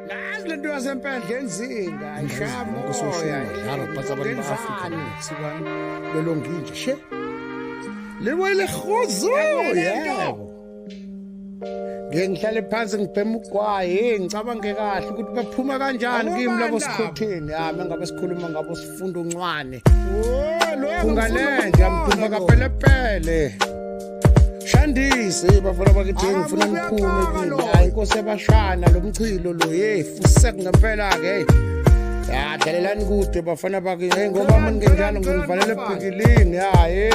Nazi lento yasempendle enzinga ayishaya moya njalo phatha abantu ba-Afrika sibani lolonginje she liwele khozo yebo ngihlale phansi ngibhema ugwayi ngicabange kahle ukuthi baphuma kanjani kimi labo sikhotheni mengabe sikhuluma ngabo sifunda uncwane kungalenje amkhumba kaphelepele Shandisi bafana bakithi ngifuna ngiphume kimi hayi inkosi yabashana lo mchilo lo fusek ngempela ke dalelani kude bafana bakithi ngoba mina ngenjalo ngivalele ebhikilini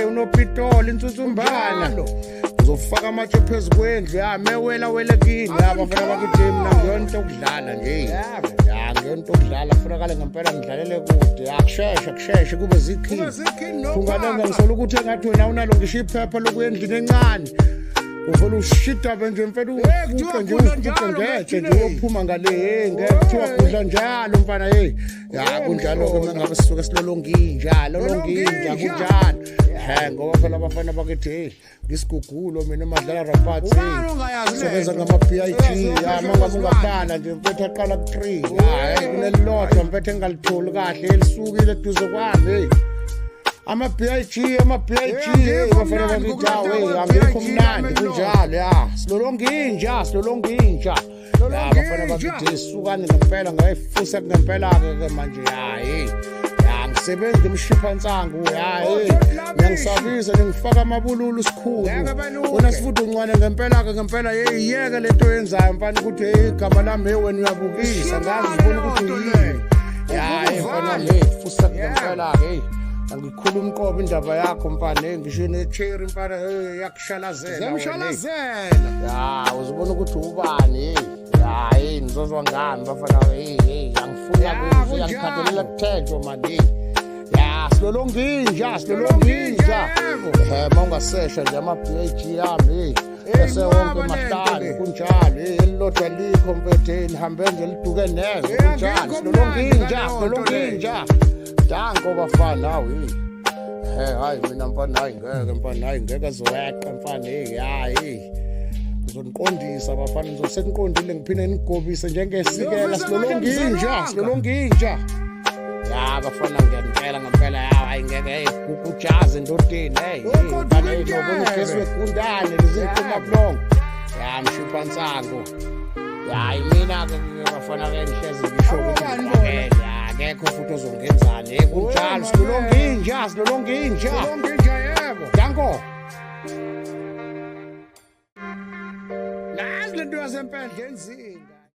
unopitoli insutsumbana ngizofaka amatshe phezulu kwendlu mewela wele kini bafana bakithi mina ngiyonto okudlala nje ngiyonto okudlala kufanele ngempela ngidlalele kude akusheshe kube zikhini kungalenza ngisola ukuthi engathi wena unalo ngisho iphepha lokuyendlini encane uvela ushita nje mfethu ufuke nje ngeje nje uphuma ngale ngekuthiwa kudla njalo mfana kunjalo ke mangabe sisuke silolonginjalo kunjalo ngoba phela abafana bakithi ngisigugulo mina emadlala rapat sebenza ngama-PIG mangabe ungaqala nje mfethu aqala ku-3 kunelilodwa mfethu engalitholi kahle elisukile eduze kwami ama-PIG bafana bakithi angekho mnandi kunjalo silolonginja bafana bakithi sisukane ngempela ngayifusa ngempela-ke manje ngisebenza imshiphansangu ngiyangisabisa ngifaka amabululu sikhulu wena sifuthi uncwane ngempela yeke lento yenzayo mfana ukuthi igama lami wena uyabukisa ngazi ubona ukuthi uyini mfana fusa ngempela-ke angikhuluma umqobo indaba yakho mfana ngisho ne-cherry mfana yakushalazela uzibona ukuthi ubani nizozwa ngami bafana angifuna kuhle angikhathalela kuthenjwa mani silolonginja ungasesha nje ama-PIG yami bese wonke mahlanu kunjalo elilodwa likho mfethe lihambe nje liduke nezo kunjalo silolonginja danko bafana hayi mina mfana ngeke zoweqa mfana ngizoniqondisa bafana ngizosekunqondile ngiphinde ngigobise njengesikela silolonginja bafana ngempela ngeke ukujaza endodeni mfana nobona ugesi wegundane liziphuma bulongo mshiphansango mina-ke bafana-ke ngihlezi ngisho ukuthi akekho futhi ozongenzani kunjalo silolonginja yebo danko nazi lento yasempendle enzinga